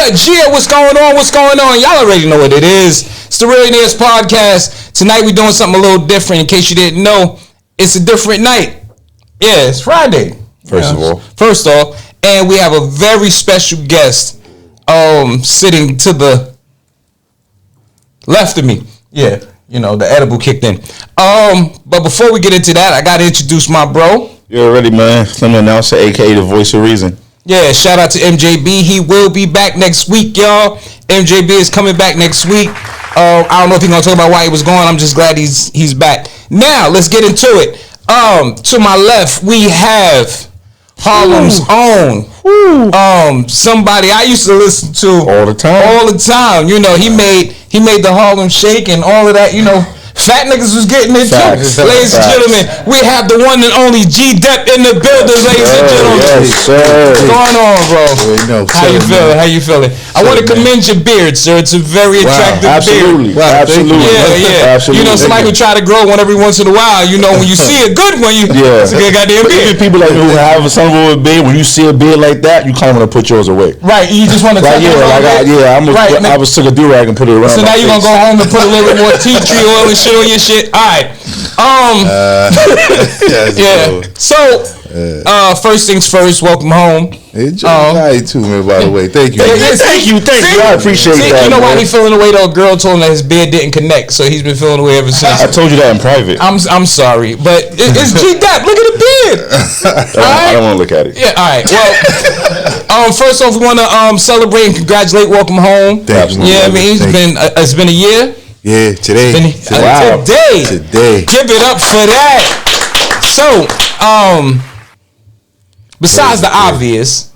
Yeah, what's going on? What's going on? Y'all already know what it is. It's the Reallionaires podcast. Tonight we're doing something a little different. In case you didn't know, it's a different night. Yeah, it's Friday. First off, and we have a very special guest sitting to the left of me. Yeah, you know, the edible kicked in. But before we get into that, I gotta introduce my bro. You already, man. Let me announce it, aka the voice of reason. Yeah, shout out to MJB. He will be back next week, y'all. MJB is coming back next week. I don't know if he's gonna talk about why he was gone. I'm just glad he's back. Now let's get into it. To my left we have Harlem's own. Somebody I used to listen to all the time. You know, he made the Harlem Shake and all of that. You know, fat niggas was getting it too. Ladies and gentlemen, we have the one and only Gdep in the building, ladies and gentlemen. Yes, sir. What's going on, bro? How you feeling? I want to commend your beard, sir. It's a very attractive beard. Absolutely. Yeah. Absolutely. You know, somebody who try to grow one every once in a while. You know, when you see a good one, it's a good goddamn beard. Even people like who have some with a beard, when you see a beard like that, you kind of want to put yours away. Right. You just want to I was took a do-rag and put it around. So now you're gonna go home and put a little bit more tea tree oil and shit on your shit. All right. Yeah. So, first things first. Welcome home. Enjoy too, man. By the way, thank you. Thank you. I appreciate that. You know why he feeling the way though? A girl told him that his beard didn't connect, so he's been feeling the way ever since. I told you that in private. I'm sorry, but it's Gdep. Look at the beard. I don't want to look at it. Yeah. All right. Well, first off, we want to celebrate and congratulate. Welcome home. Thanks. Yeah, I mean, it's been a year. Yeah, today. Today. Give it up for that. So, besides the obvious,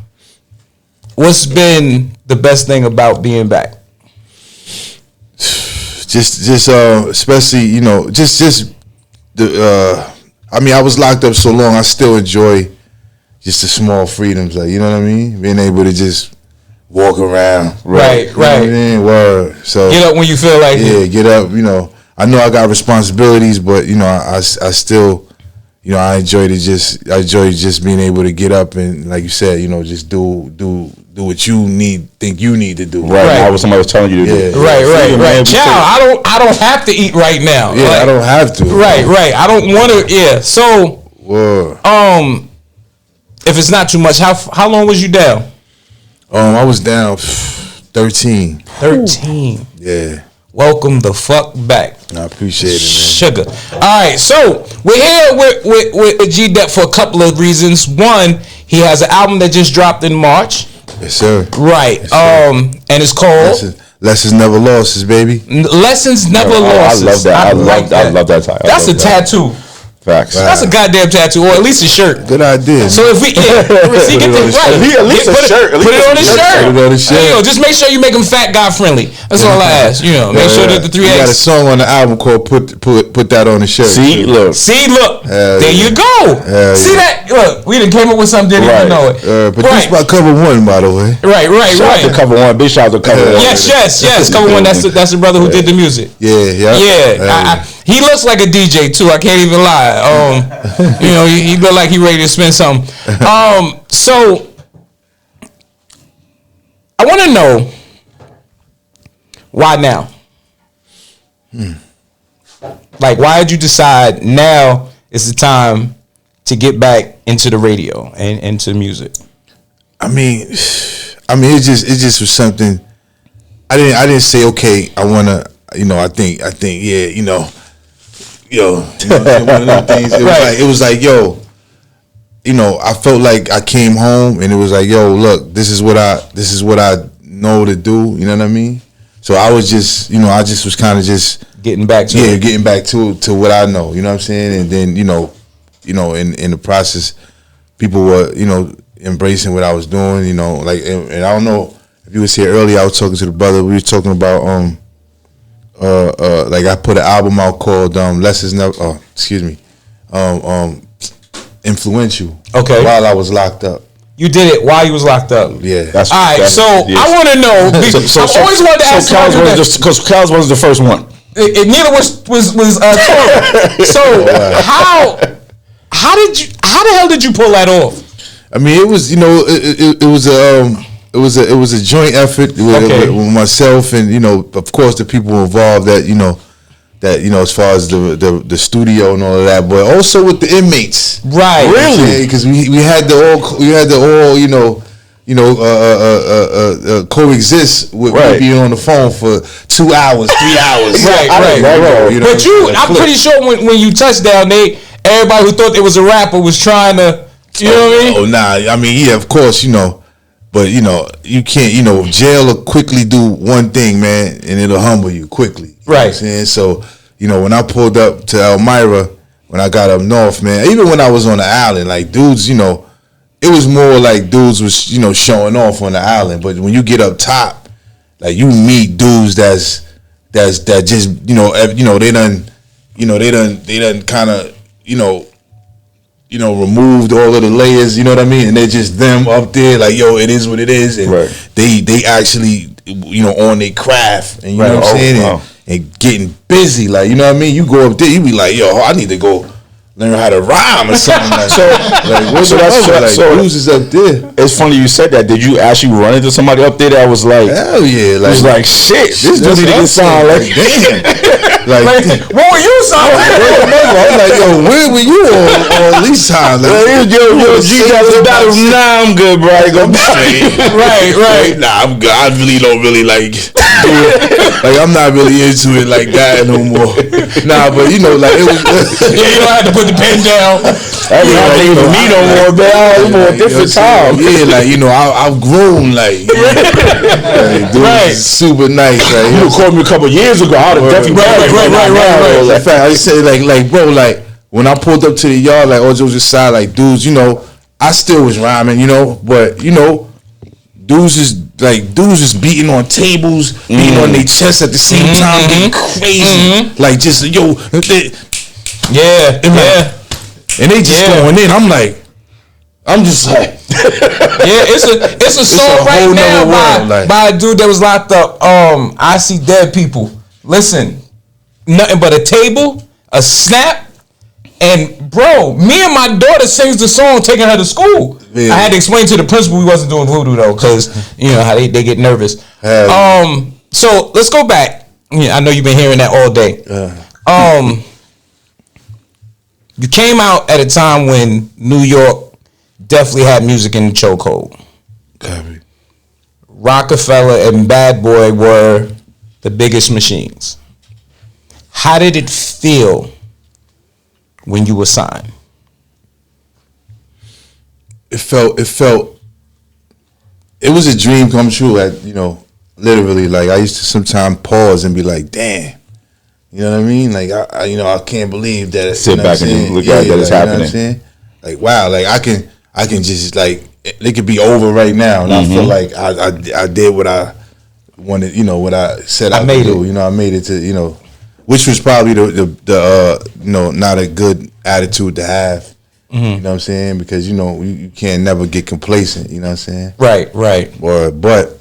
what's been the best thing about being back? Just especially, you know, just the. I mean, I was locked up so long. I still enjoy just the small freedoms, like, you know what I mean, being able to just walk around. Right. You know what I mean? Word. So get up when you feel like it. Yeah, get up. You know, I know I got responsibilities, but you know, I still, you know, I enjoy just being able to get up and, like you said, you know, just do what you think you need to do. Right. How was somebody telling you to do? Right. Child, I don't have to eat right now. Yeah, I don't have to. Right. I don't want to. Yeah. So, if it's not too much, how long was you down? I was down 13. 13. Yeah. Welcome the fuck back. I appreciate it, man. Sugar. All right, so we're here with Gdep for a couple of reasons. One, he has an album that just dropped in March. Yes, sir. Right. Yes, sir. And it's called Lessons Never Losses, baby. Lessons Never Losses. I love that. I love that title. That's a tattoo. Facts. That's a goddamn tattoo, or at least a shirt. Good idea. So if we get the right, at least a shirt. Put it on his shirt. Put it on his shirt. You know, just make sure you make him fat guy friendly. That's all I ask. You know, make sure that the 3X. You got a song on the album called "Put That on the Shirt." See, look. There you go. See that? Look, we done came up with something, didn't even know it. Produced by Cover One, by the way. Right. Shout out to Cover One. Big shout out to Cover One. Yes. Cover One. That's the brother who did the music. Yeah. He looks like a DJ too. I can't even lie. You know, he look like he ready to spend something. So I want to know why now. Like, why did you decide now is the time to get back into the radio and into music? I mean, it just was something. I didn't say, okay, I wanna. You know, I think, yeah, you know, one of them things. It was like, yo, you know, I felt like I came home and it was like, yo, look, this is what I know to do. You know what I mean? So I was just, you know, I just was kind of just getting back to what I know. You know what I'm saying? And then, you know, in the process, people were, you know, embracing what I was doing. You know, like, and I don't know if you was here earlier. I was talking to the brother. We were talking about like I put an album out called Lessons Never. Influential. Okay. While I was locked up. You did it while you was locked up. Yeah. All right. So I want to know. I always wanted to ask. So Cal's was the first one. Neither was Toro. So how the hell did you pull that off? I mean, it was, you know, it was it was a joint effort with myself and of course the people involved that as far as the studio and all of that, but also with the inmates. Right. Really? Because we had to all coexist with being on the phone for 2 hours, 3 hours. Right. But I'm pretty sure when you touched down, everybody who thought they was a rapper was trying to, you know what I mean? Oh, nah. I mean, yeah, of course, but you can't, jail will quickly do one thing, man, and it'll humble you quickly. You know what I'm saying? So, when I pulled up to Elmira, when I got up north, man, even when I was on the island, like dudes, it was more like dudes was, showing off on the island. But when you get up top, like you meet dudes that just, they done kind of, removed all of the layers, you know what I mean? And they're just them up there, like, yo, it is what it is. And they actually, on their craft. And you know what I'm saying? And getting busy, like, you know what I mean? You go up there, you be like, yo, I need to go learn how to rhyme or something like that. So who's is up there? It's funny you said that. Did you actually run into somebody up there that was like, hell yeah, like, was like, shit, this dude need to sound like, damn. Like, what were you sounding like? I'm like, yo, where were you all these times? Like, yo, nah, I'm good, bro. Right. Nah, I'm good. I really don't like do it. Like, I'm not really into it like that no more. Nah, but it was. Yeah, you don't have to put the pen down. That's not even me no more, man. It's more different time. Yeah, like, I've grown, like, dude, super nice, right? You called me a couple years ago. I'd have definitely right. In fact, I say like, bro, like when I pulled up to the yard, like all jokes aside, like dudes, I still was rhyming, but dudes is beating on tables, beating on their chests at the same time, getting crazy, like just and they just going in. I'm just like, it's a song right now by a dude that was locked up. I see dead people. Listen, nothing but a table, a snap, and bro, me and my daughter sings the song taking her to school. Yeah. I had to explain to the principal we wasn't doing voodoo though, because how they get nervous. So let's go back. I know you've been hearing that all day. You came out at a time when New York definitely had music in the chokehold. Rockefeller and Bad Boy were the biggest machines. How did it feel when you were signed? It was a dream come true. Literally, like I used to sometimes pause and be like, damn. You know what I mean? Like I can't believe that. Sit back and look at that it's happening. You know what I'm saying? Like wow, like I can just like it could be over right now, and I feel like I did what I wanted. What I said I made do. I made it to which was probably the not a good attitude to have. You know what I'm saying? Because you can't never get complacent. You know what I'm saying? Right. But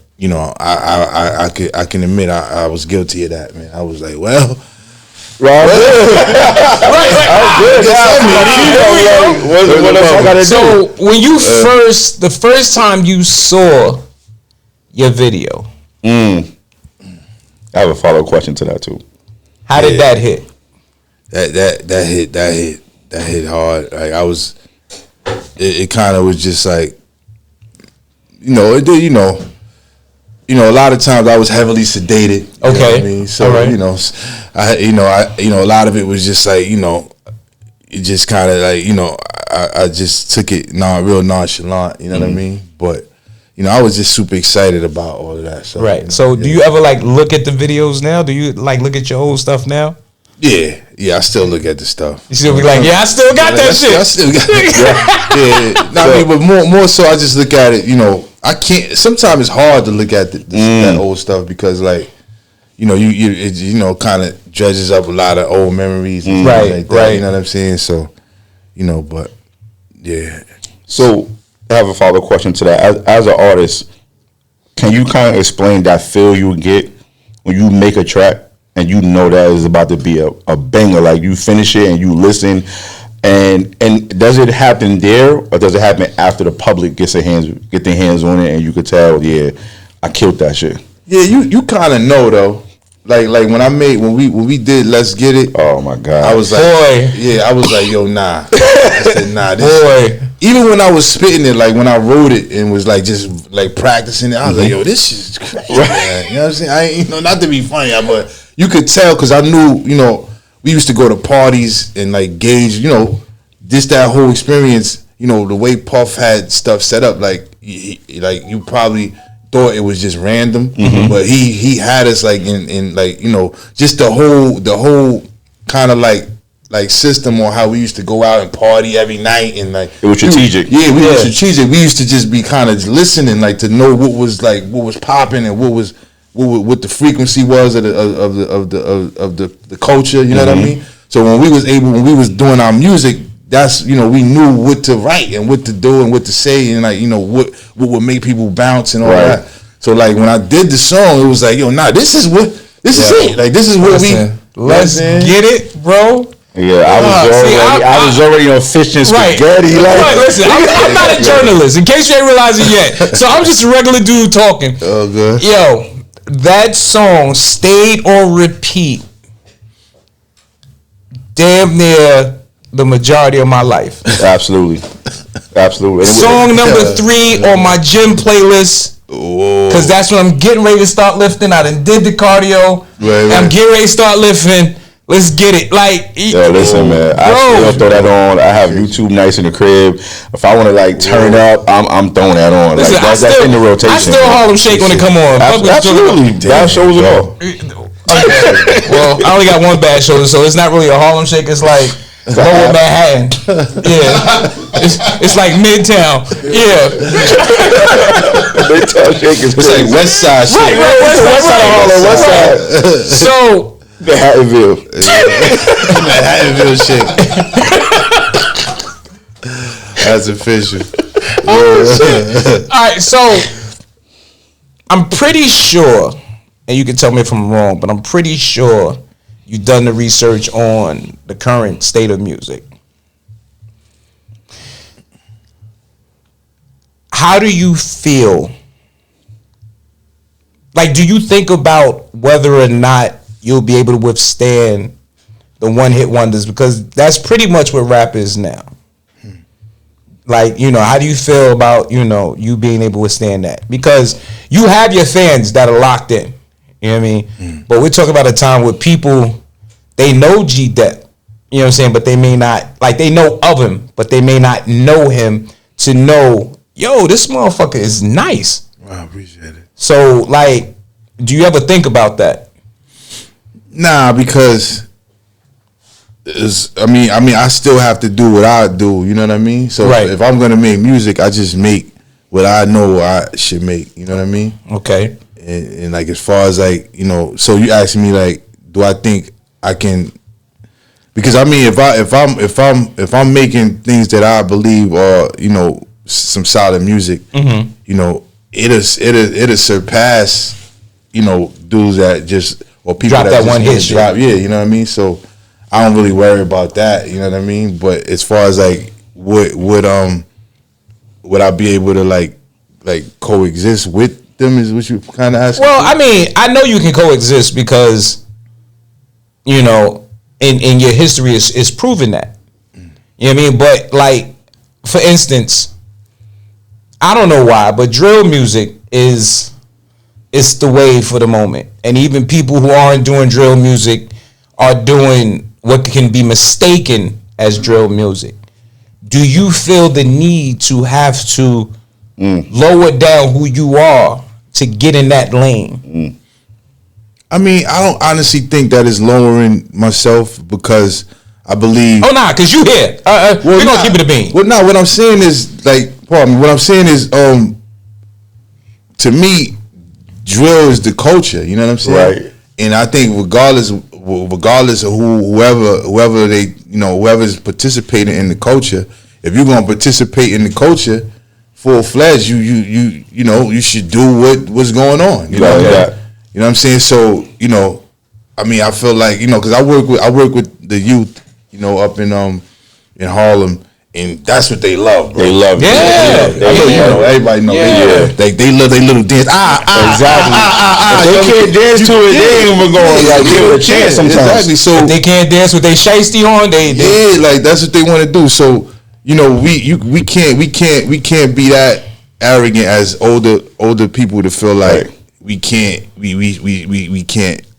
I can admit I was guilty of that, man. I was like, well. What else I gotta do? So when you the first time you saw your video, I have a follow-up question to that too. How did that hit? That hit hard. Like I was, it kind of was just like, it did. A lot of times I was heavily sedated. You know what I mean? So a lot of it was just like it just kind of like I just took it real nonchalant. You know what I mean? But I was just super excited about all of that. So, right. So do you ever like look at the videos now? Do you like look at your old stuff now? Yeah, I still look at the stuff. You still be like, I still got that shit. I still got it. Yeah. But more so, I just look at it. I can't. Sometimes it's hard to look at that old stuff because, like, it kind of dredges up a lot of old memories. And like that, right. You know what I'm saying? So, but yeah. So I have a follow-up question to that. As an artist, can you kind of explain that feel you get when you make a track? And that is about to be a banger. Like you finish it and you listen, And does it happen there, or does it happen after the public get their hands on it, and you could tell, yeah, I killed that shit. Yeah, you kind of know though. Like when we did Let's Get It. Oh my God! I was like, boy. Yeah, I was like, yo, nah. I said, nah, this. Boy. Even when I was spitting it, like when I wrote it and was like just like practicing it, I was like, yo, this shit is crazy, man. You know what I'm saying? I ain't, not to be funny, but you could tell because I knew, we used to go to parties and like gauge, that whole experience, the way Puff had stuff set up, like you probably thought it was just random, but he had us like in like just the whole kind of like system on how we used to go out and party every night and like it was strategic. We were strategic. We used to just be kind of listening, like to know what was popping and what the frequency was of the culture. You know what I mean? So when we was doing our music, that's we knew what to write and what to do and what to say and like what would make people bounce and all that. So like when I did the song, it was like this is it. Like this is what let's get it, bro. Yeah, I was already on fish and spaghetti. Right, listen, I'm not a journalist, in case you ain't realized it yet. So I'm just a regular dude talking. Oh, good. Yo, that song stayed on repeat damn near the majority of my life. Absolutely. Song number 3 on my gym playlist. Because that's when I'm getting ready to start lifting. I done did the cardio. Right. I'm getting ready to start lifting. Let's get it. Like, yo, listen, man. I still throw that on. I have YouTube nights in the crib. If I want to like turn up, I'm throwing that on. Listen, like, that's in the rotation. I still Harlem Shake when it come on. Absolutely. That shows it all. Well, I only got one bad shoulder, so it's not really a Harlem Shake. It's like Lower Manhattan. Yeah. It's like Midtown. Yeah. Midtown Shake is crazy. Like West Side shit. Right. West Side Harlem. West Side. So. The Hattonville. The Hattonville shit. That's official. Oh, shit. All right, so I'm pretty sure, and you can tell me if I'm wrong, but I'm pretty sure you've done the research on the current state of music. How do you feel? Like, do you think about whether or not you'll be able to withstand the one-hit wonders? Because that's pretty much what rap is now. Like, how do you feel about, you being able to withstand that? Because you have your fans that are locked in. You know what I mean? But we're talking about a time where people, they know Gdep. You know what I'm saying? But they may not, like, they know of him, but they may not know him to know, yo, this motherfucker is nice. Wow, I appreciate it. So, like, do you ever think about that? Nah, because I still have to do what I do. You know what I mean? So if I'm gonna make music, I just make what I know I should make. You know what I mean? Okay. And like as far as like so you asking me like, do I think I can? Because I mean, if I'm making things that I believe are some solid music, it'll surpass dudes that just. Or people drop that one hit drop, you know what I mean? So I don't really worry about that, you know what I mean? But as far as like would I be able to like coexist with them is what you kind of asking? Well, I mean, I know you can coexist because in your history is proven that. You know what I mean? But like, for instance, I don't know why, but drill music is the wave for the moment. And even people who aren't doing drill music are doing what can be mistaken as drill music. Do you feel the need to have to lower down who you are to get in that lane? I mean, I don't honestly think that is lowering myself because I believe... Oh, nah, because you here. We're going to keep it a bean. Well, no, what I'm saying is, like, pardon me, what I'm saying is, to me, drill is the culture, you know what I'm saying? Right. And I think regardless of whoever's participating in the culture, if you're gonna participate in the culture full fledged, you should do what's going on. You know what I'm saying? So I mean, I feel like because I work with the youth, up in in Harlem. And that's what they love, bro. They love it. Yeah. Everybody know. They love their little dance. Exactly. If they can't dance to it, they ain't even going like give it a chance sometimes. Exactly. So if they can't dance with their shiesty on, they like that's what they want to do. So we can't be that arrogant as older people to feel like we can't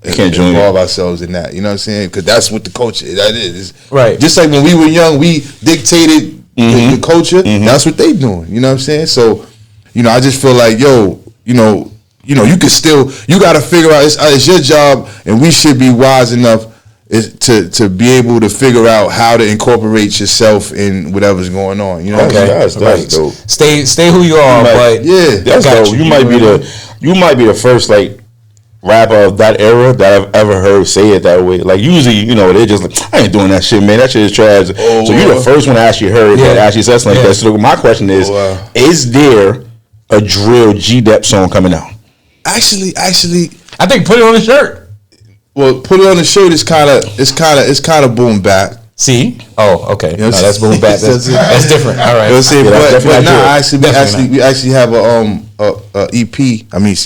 involve ourselves in that. You know what I'm saying? Because that's what the culture is. That is right. Just like when we were young, we dictated the culture. That's what they doing. You know what I'm saying? So, I just feel like, you can still, you got to figure out. It's your job, and we should be wise enough to be able to figure out how to incorporate yourself in whatever's going on. You know, that's dope. Stay who you are, but that's dope. You might be the first rapper of that era that I've ever heard say it that way. Like usually, they're just like, I ain't doing that shit, man. That shit is trash. So you're the first one I actually heard that actually says something like that. So my question is there a drill Gdep song coming out? Actually, I think Put It On the Shirt. Well, Put It On the Shirt is kind of boom bap. See? Oh, okay. No, that's boom bap. That's different. All right. We actually have a EP. I mean,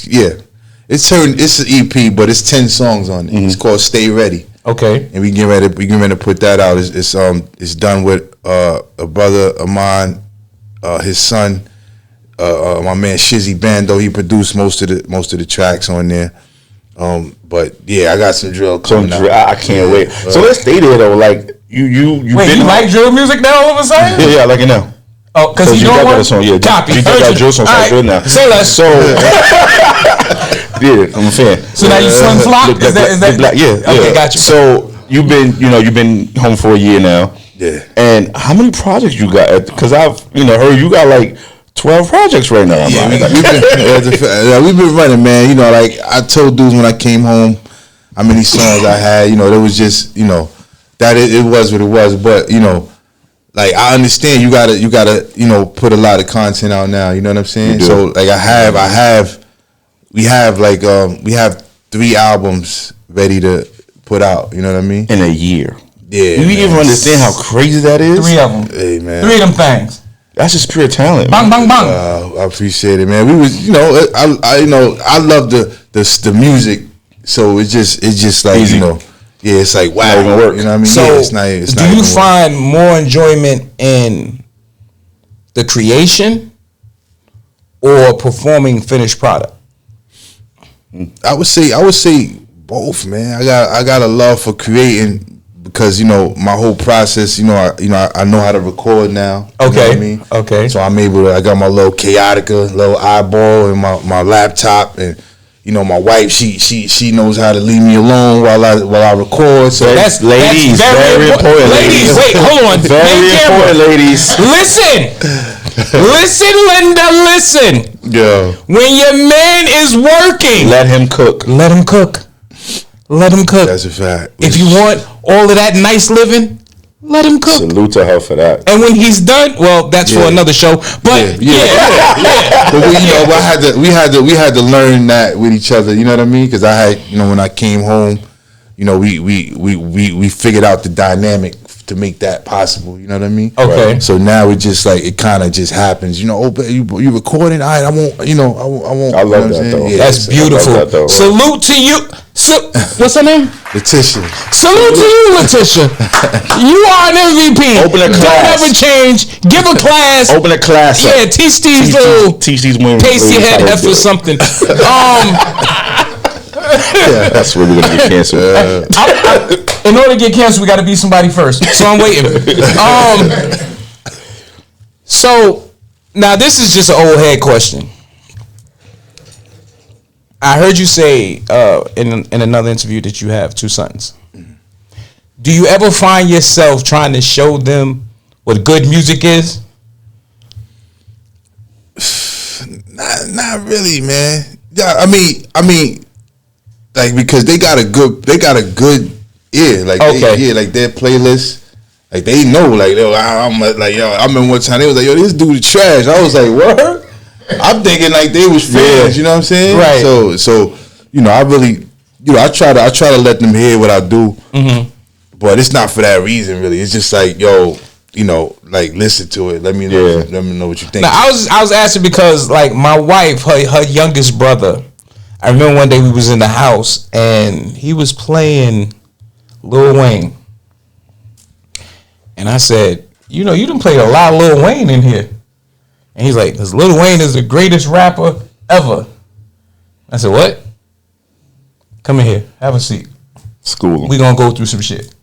It's an EP, but it's 10 songs on it. It's called Stay Ready. Okay. And we get ready to put that out. It's done with a brother of mine, his son, my man Shizzy Bando. He produced most of the tracks on there. But yeah, I got some drill coming out. I can't wait. So let's stay there though. Like you Wait, you like drill music now all of a sudden? Yeah, I like it now. Oh, because you know what? Song, yeah, Copy. You got that drill song, so good now. Say less. So yeah, I'm a fan. So now you Slim Flock? Is that black? Yeah. Okay, got you. So you've been home for a year now. Yeah. And how many projects you got? Because I've heard you got like 12 projects right now. Yeah, we've been running, man. Like I told dudes when I came home, how many songs I had. There was just that it was what it was. But like I understand you gotta put a lot of content out now. You know what I'm saying? So like we have 3 albums ready to put out. You know what I mean? In a year. Yeah. Do you even understand how crazy that is? 3 of them. Hey man. 3 of them things. That's just pure talent. Bang, bang, bang. I appreciate it, man. We was I love the music, so it's just like easy. Yeah, it's like wow, even work. You know what I mean? So, it's not do you find more enjoyment in the creation or performing finished product? I would say both, man. I got a love for creating because my whole process. I know how to record now. Okay. You know what I mean? Okay. So I'm able to. I got my little Chaotica, little eyeball, and my laptop and. My wife, she knows how to leave me alone while I record. So that's very important. Ladies, wait, hold on. Very important, ladies. Listen, Linda, listen. Yeah. When your man is working, let him cook. Let him cook. That's a fact. If you want all of that nice living, let him cook. Salute to her for that. And when he's done, well, that's for another show. But But we had to learn that with each other. You know what I mean? Because I had, when I came home, we figured out the dynamic to make that possible. You know what I mean? Okay. Right. So now it just like it kind of just happens. You recording? All right, I won't. I won't. I love that though. Yeah, that's beautiful. That though, salute to you. What's her name? Letitia. Salute to you, Letitia. You are an MVP. Open a class. Don't ever change. Give a class. Open a class. Yeah, teach these little women. Tasty head F or something. Yeah, that's where we're gonna get canceled. In order to get canceled, we got to be somebody first. So I'm waiting. So now this is just an old head question. I heard you say in another interview that you have 2 sons. Do you ever find yourself trying to show them what good music is? Not really, man. Yeah, I mean, like because they got a good ear, like like their playlist, like they know, like I remember one time they was like, yo, this dude is trash. I was like, what? I'm thinking like they was fans, you know what I'm saying? Right. So I really, I try to let them hear what I do, but it's not for that reason, really. It's just like, yo, like listen to it. Let me know. Yeah. Let me know what you think. Now, I was asking because like my wife, her youngest brother. I remember one day we was in the house and he was playing Lil Wayne, and I said, you done played a lot of Lil Wayne in here, and he's like, because Lil Wayne is the greatest rapper ever. I said, what? Come in here, have a seat. School. We gonna go through some shit.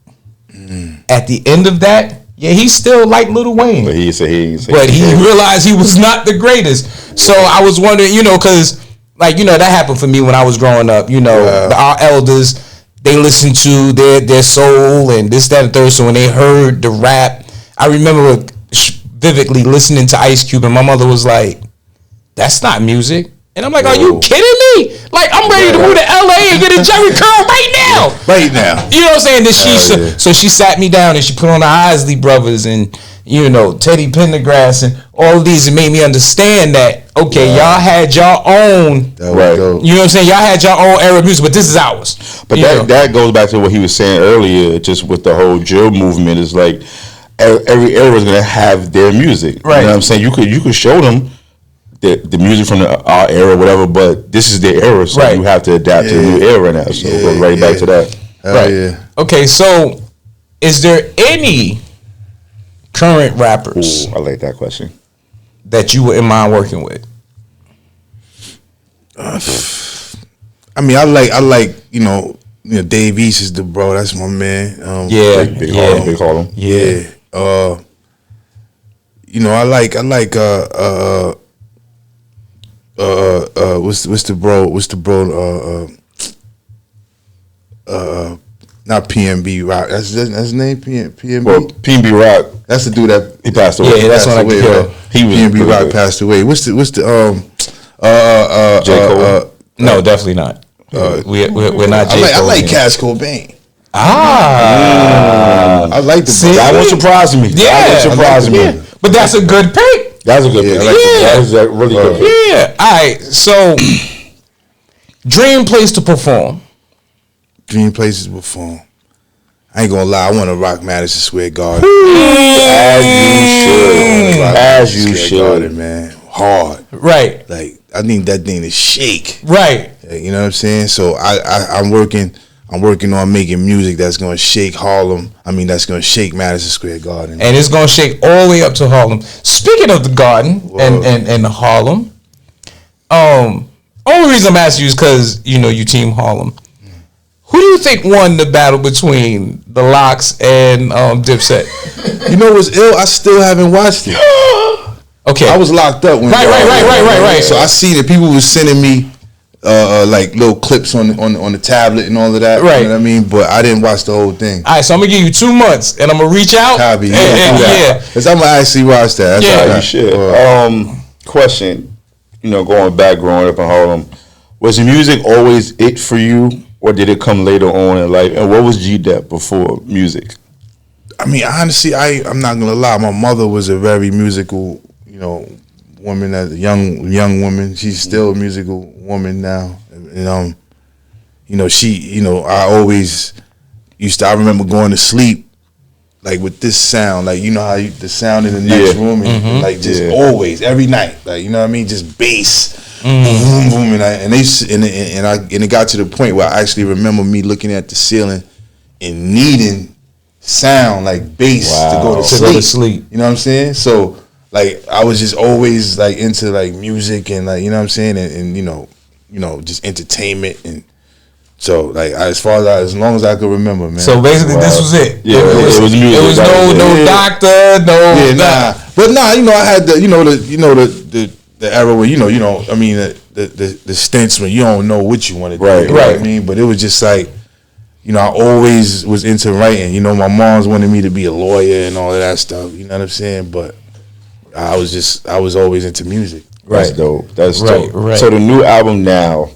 At the end of that, yeah, he still liked Lil Wayne, But he realized he was not the greatest. So I was wondering, because like that happened for me when I was growing up. Our elders, they listened to their soul and this, that, and third. So when they heard the rap, I remember vividly listening to Ice Cube, and my mother was like, "That's not music." And I'm like, "Are you kidding me? Like, I'm ready to move to LA and get a Jerry curl right now." Right now. You know what I'm saying? Then so she sat me down and she put on the Isley Brothers and Teddy Pendergrass and all of these, and made me understand that y'all had your own, right? You know what I'm saying? Y'all had your own era of music, but this is ours. But that goes back to what he was saying earlier, just with the whole drill movement. Is like every era is gonna have their music, right? You know what I'm saying? You could show them the music from our era, whatever, but this is their era, so you have to adapt to the new era now. So it goes right back to that. Right. Yeah. Okay, so is there any current rappers I like that question that you were in mind working with? I mean, I like Dave East is the bro. That's my man. Big Harlem. Yeah. I like what's the bro? Not PNB Rock. That's his name. PNB. Well, PNB Rock. That's the dude that he passed away. Yeah, that's when I get killed. He was PNB Rock good. Passed away. What's the J. Cole? No, definitely not. We're not J. Cole. I like Cass Cobain. I like the. That would surprise me. Yeah, that would surprise me. Yeah. But that's a good pick. That's a good pick. That's a really good pick. Yeah. All right. So, dream place to perform. Dream places to perform. I ain't gonna lie. I want to rock Madison Square Garden. As you should, man. Hard. Right. Like I need that thing to shake. Right. You know what I'm saying? So I'm working on making music that's gonna shake Harlem. I mean, that's gonna shake Madison Square Garden. And it's gonna shake all the way up to Harlem. Speaking of the Garden and Harlem, only reason I'm asking you is because you team Harlem. Who do you think won the battle between the Locks and Dipset? You know what's ill? I still haven't watched it. Okay, I was locked up when right. So I seen it. People was sending me like little clips on the tablet and all of that. Right. You know what I mean? But I didn't watch the whole thing. All right, so I'm gonna give you 2 months, and I'm gonna reach out. Copy. Because I'm gonna actually watch that. That's you should. Question. Growing up in Harlem, was the music always it for you, or did it come later on in life? And what was Gdep before music? I mean, honestly, I'm not gonna lie. My mother was a very musical, woman, as a young woman. She's still a musical woman now, and she, I always I remember going to sleep like with this sound, like how the sound in the next room, and like just always every night, like what I mean, just bass, boom, boom, and it got to the point where I actually remember me looking at the ceiling and needing sound like bass to go to sleep. You know what I'm saying? So like I was just always like into like music and like what I'm saying, and just entertainment, and so like as long as I could remember, man. So basically, this was it. Yeah, it was music. It was no doctor, no. Yeah, nah. But nah, I had the era where I mean the stints when you don't know what you want to do. Right. You know what I mean? But it was just like, I always was into writing. My mom's wanted me to be a lawyer and all of that stuff. You know what I'm saying? But I was always into music. Right. That's dope. That's dope. Right. So the new album now,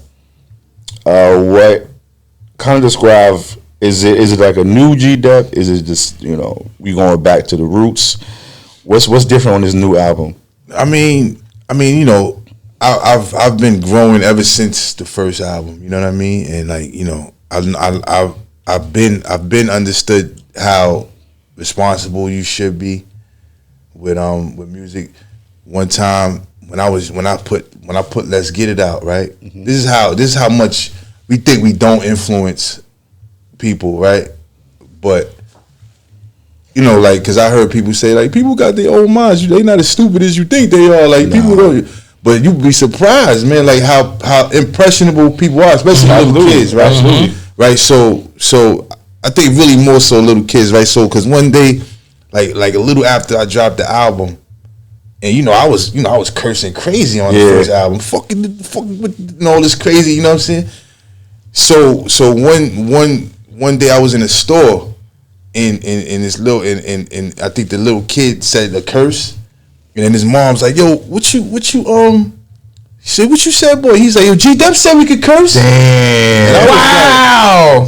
what kind of describe? Is it like a new Gdep? Is it just we going back to the roots? What's different on this new album? I mean, I've been growing ever since the first album. You know what I mean? And like I've been understood how responsible you should be. with music. One time when I put Let's Get It Out, right? Mm-hmm. This is how much we think we don't influence people, right? But you know, like, cause I heard people say like people got their own minds. They not as stupid as you think they are. Like people don't. But you'd be surprised, man, like how impressionable people are, especially little kids, right? Mm-hmm. Right. So I think really more so little kids, right? So because one day, like a little after I dropped the album, and I was cursing crazy on the first album, fucking with all this crazy, you know what I'm saying? So one day I was in a store, and this little and I think the little kid said a curse. And then his mom's like, "Yo, what you he said, what you said, boy?" He's like, "Yo, Gdep said we could curse." Damn.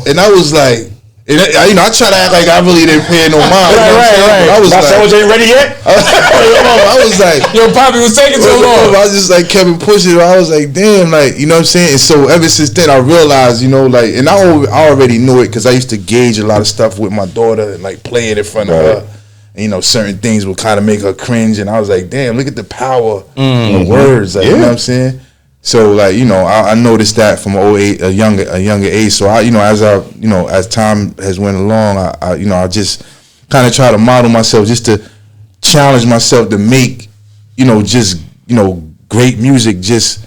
And I was like, I try to act like I really didn't pay no mind. Right. I was my sandwich ain't ready yet. I was like, yo, Poppy was taking too long. I was just like kept pushing. I was like, damn, like, you know what I'm saying? And so ever since then, I realized, like, and I already knew it because I used to gauge a lot of stuff with my daughter and like play it in front of her. And, certain things would kind of make her cringe, and I was like, damn, look at the power of words, like, you know what I'm saying? So like, I noticed that from a younger age. So as time has went along, I just kind of try to model myself, just to challenge myself to make, just great music, just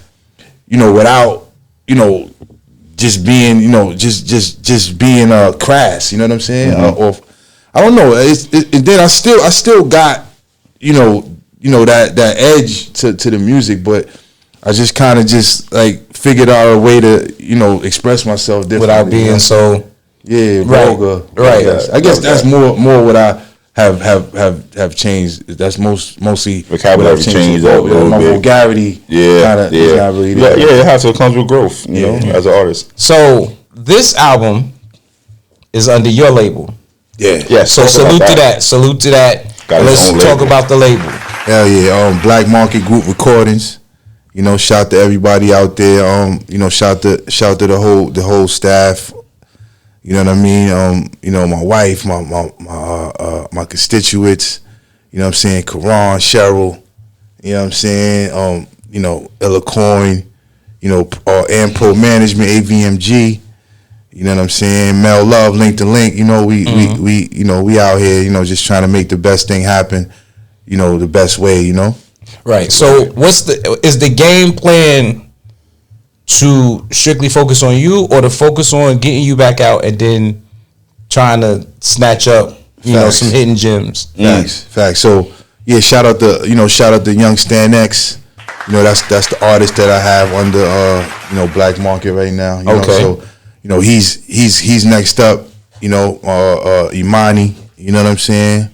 without just being just being crass. You know what I'm saying? Or I don't know. And then I still got that edge to the music, but I just kind of just like figured out a way to express myself differently without being so vulgar. Right. I guess that's more what I have changed. That's mostly vocabulary changed up a little my bit. Vulgarity. Is not really there. It has to come with growth. You know, as an artist. So this album is under your label. Yeah. So salute to that. Let's talk about the label. Hell yeah. Black Market Group Recordings. Shout to everybody out there. Shout to the whole staff. You know what I mean? My wife, my constituents. You know what I'm saying? Karan, Cheryl. You know what I'm saying? Ella Coin. And Pro Management, AVMG. You know what I'm saying? Mel Love, Link to Link. We out here, just trying to make the best thing happen, the best way, Right. So is the game plan to strictly focus on you, or to focus on getting you back out and then trying to snatch up, some hidden gems? Facts. So yeah, shout out to Young Stan X. That's the artist that I have under Black Market right now. So he's next up. Imani. You know what I'm saying?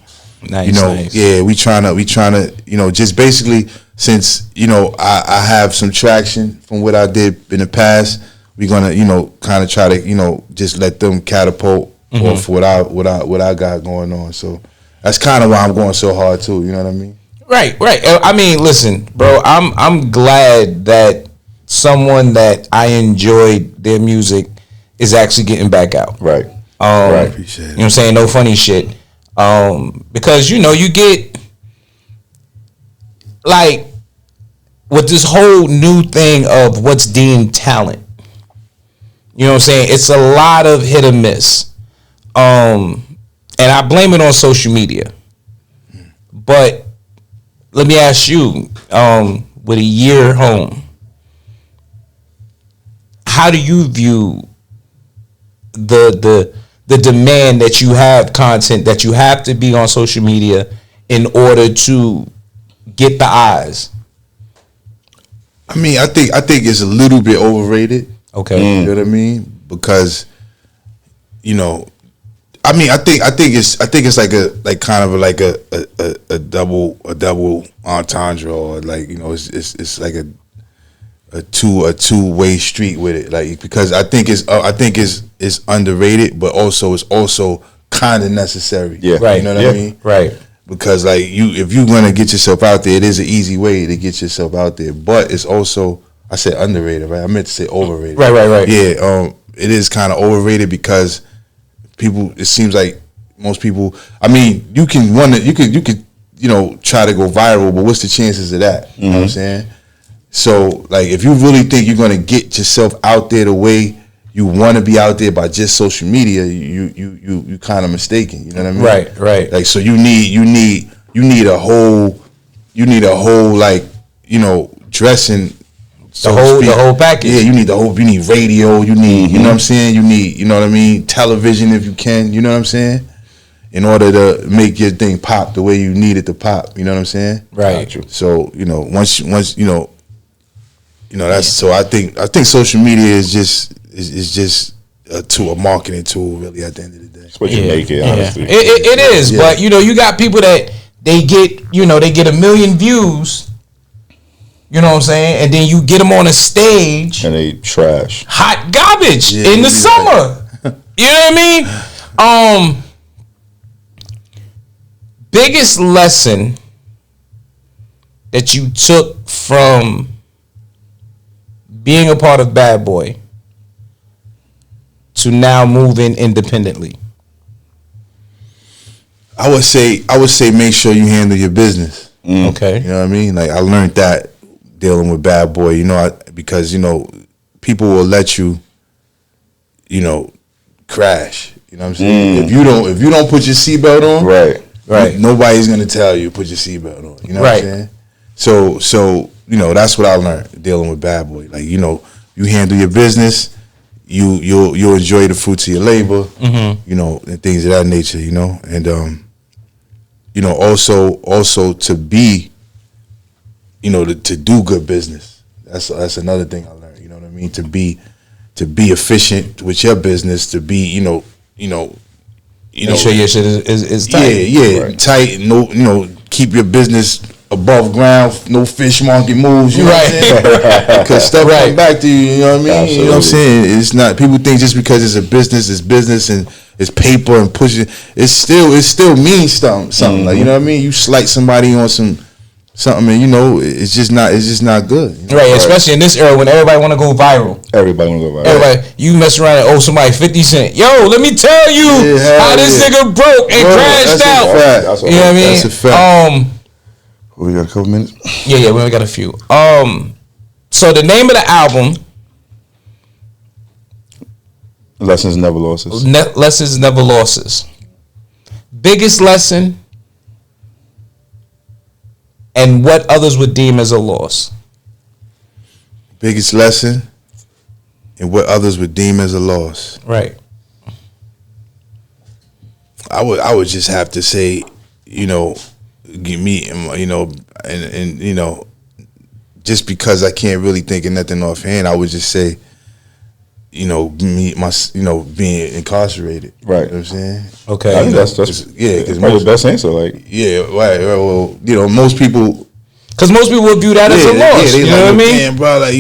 Nice. Yeah, we trying to, just basically, since I have some traction from what I did in the past, we're gonna kind of try to just let them catapult off what I got going on. So that's kind of why I'm going so hard too. You know what I mean? Right. I mean, listen, bro. I'm glad that someone that I enjoyed their music is actually getting back out. Right. Appreciate it. You know what I'm saying? No funny shit. Because you get like with this whole new thing of what's deemed talent. You know what I'm saying? It's a lot of hit or miss. And I blame it on social media. But let me ask you, with a year home, how do you view the demand that you have content that you have to be on social media in order to get the eyes? I mean, I think it's a little bit overrated. Okay. You know what I mean? Because I think it's kind of like a double entendre, or like it's like a two-way street with it, like, because I think it's underrated, but also it's also kind of necessary. Yeah, right. You know what I mean? Right. Because like if you're gonna get yourself out there, it is an easy way to get yourself out there, but it's also, I said underrated, right? I meant to say overrated. Right. Yeah, it is kind of overrated because people. It seems like most people. I mean, you could try to go viral, but what's the chances of that? You know what I'm saying? So, like, if you really think you're gonna get yourself out there the way you want to be out there by just social media, you kind of mistaken. You know what I mean? Right. Like, so you need a whole like, dressing. The whole package. Yeah, you need radio, you need, you know what I'm saying? You need, you know what I mean, television if you can, you know what I'm saying? In order to make your thing pop the way you need it to pop, you know what I'm saying? Right. So, once that's so I think social media is just a marketing tool really at the end of the day. It's what you make it, honestly. It is, but you got people that they get 1 million views. You know what I'm saying? And then you get them on a stage. And they trash. Hot garbage in the summer. You know what I mean? Biggest lesson that you took from being a part of Bad Boy to now moving independently? I would say make sure you handle your business. Okay. You know what I mean? Like, I learned that dealing with Bad Boy, because people will let you, crash. You know what I'm saying? If you don't put your seatbelt on, right, nobody's gonna tell you put your seatbelt on. You know what I'm saying? So that's what I learned dealing with Bad Boy. Like, you handle your business, you'll enjoy the fruits of your labor, and things of that nature. And also to be. To do good business. That's another thing I learned. You know what I mean? To be efficient with your business. To be make sure your shit is tight. Tight. No, keep your business above ground. No fish monkey moves. You know what I'm saying? Because stuff come back to you. You know what I mean? Absolutely. You know what I'm saying? It's not. People think just because it's business and it's paper and pushing. It still means something. Like, you know what I mean? You slight somebody on something, and it's just not good. Right, especially in this era when everybody want to go viral. Everybody want to go viral. You mess around and owe somebody 50 cents. Yo, let me tell you how this nigga broke and crashed out. That's a fact. You know what I mean? That's a fact. We got a couple minutes. Yeah, we only got a few. So the name of the album, Lessons Never Losses. Lessons Never Losses. Biggest lesson. And what others would deem as a loss. Biggest lesson and what others would deem as a loss. Right. I would just have to say, give me, and just because I can't really think of nothing offhand, I would just say, being incarcerated. Right. You know what I'm saying? Okay. I think that's because the best answer. Like, right. Well, most people. Because most people would view that as a loss. They you know what I mean? Man, bro, I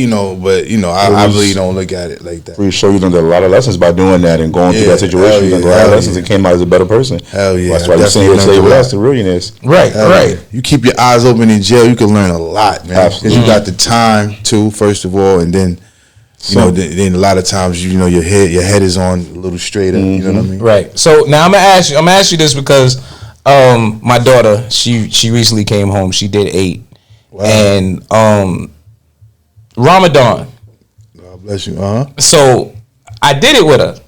really don't look at it like that. Pretty sure you learned a lot of lessons by doing that and going through that situation. You learned a lot of lessons and came out as a better person. Hell yeah. That's why you're saying here today with us, the Reallionaires. Right. You keep your eyes open in jail, you can learn a lot, man. Because you got the time too, first of all, and then then a lot of times your head is on a little straighter. You know what I mean? Right. So now I'm gonna ask you this because my daughter she recently came home. She did 8. Wow. And Ramadan. God bless you. So I did it with her.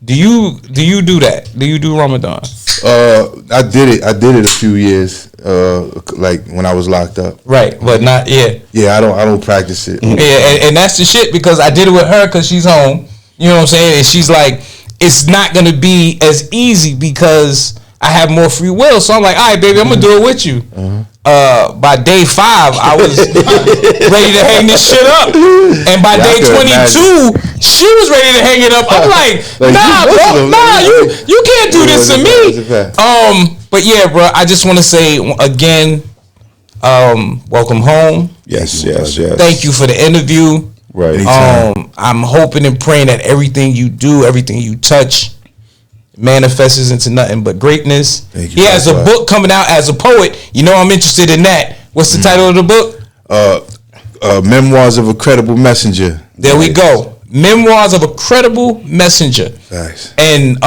Do you do that? Do you do Ramadan? I did it a few years, like when I was locked up. Right, but not yet. Yeah, I don't practice it. Yeah, and that's the shit because I did it with her because she's home. You know what I'm saying? And she's like, it's not gonna be as easy because I have more free will. So I'm like, all right, baby, I'm gonna do it with you. By day 5, I was ready to hang this shit up, and by day 22, she was ready to hang it up. I'm like nah, bro, you can't do this to me. But yeah, bro, I just want to say again, welcome home. Yes. Thank you for the interview. Right. I'm hoping and praying that everything you do, everything you touch, manifests into nothing but greatness. He has a book coming out as a poet. I'm interested in that. What's the title of the book? Memoirs of a Credible Messenger. There we go. Memoirs of a Credible Messenger. Thanks. And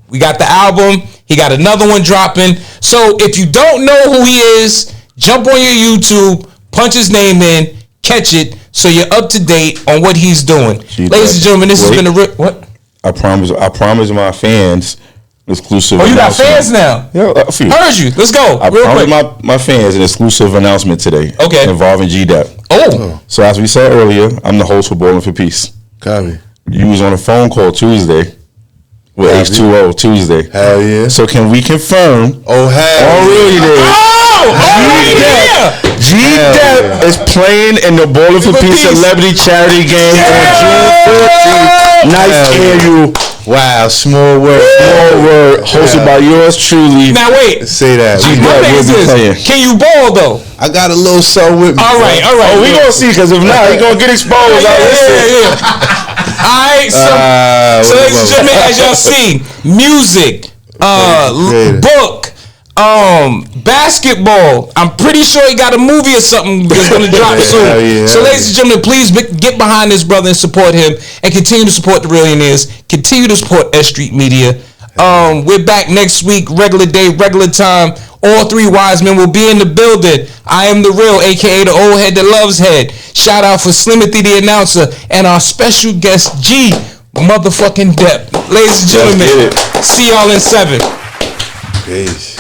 we got the album. He got another one dropping. So if you don't know who he is, jump on your YouTube, punch his name in, catch it, so you're up to date on what he's doing. Ladies and gentlemen, this has been what? I promise my fans exclusive. Oh, you got fans now? Yeah, a few. Heard you. Let's go. I promised my fans an exclusive announcement today. Okay. Involving Gdep. Oh. So as we said earlier, I'm the host for Bowling for Peace. Copy. You was on a phone call Tuesday with H2O Tuesday. Hell yeah. So can we confirm? Oh, hell yeah. Gdep is playing in the Bowling for Peace celebrity charity game on June 14th. Nice annual. Wow, small word. Hosted by yours truly. Now wait. Say that. Gdep will be playing. Can you ball though? I got a little something with me. All right. Oh, we gonna see, because if not, he gonna get exposed. Yeah. All right. So ladies and gentlemen, as y'all see, music, book, basketball. I'm pretty sure he got a movie or something that's going to drop soon. So ladies and gentlemen, please get behind this brother and support him, and continue to support the Reallionaires. Continue to support S.STREET Media. We're back next week, regular day, regular time. All three wise men will be in the building. I am the real, aka the old head that loves head. Shout out for Slimothy the announcer and our special guest G motherfucking Dep. Ladies and gentlemen, see y'all in 7. Peace.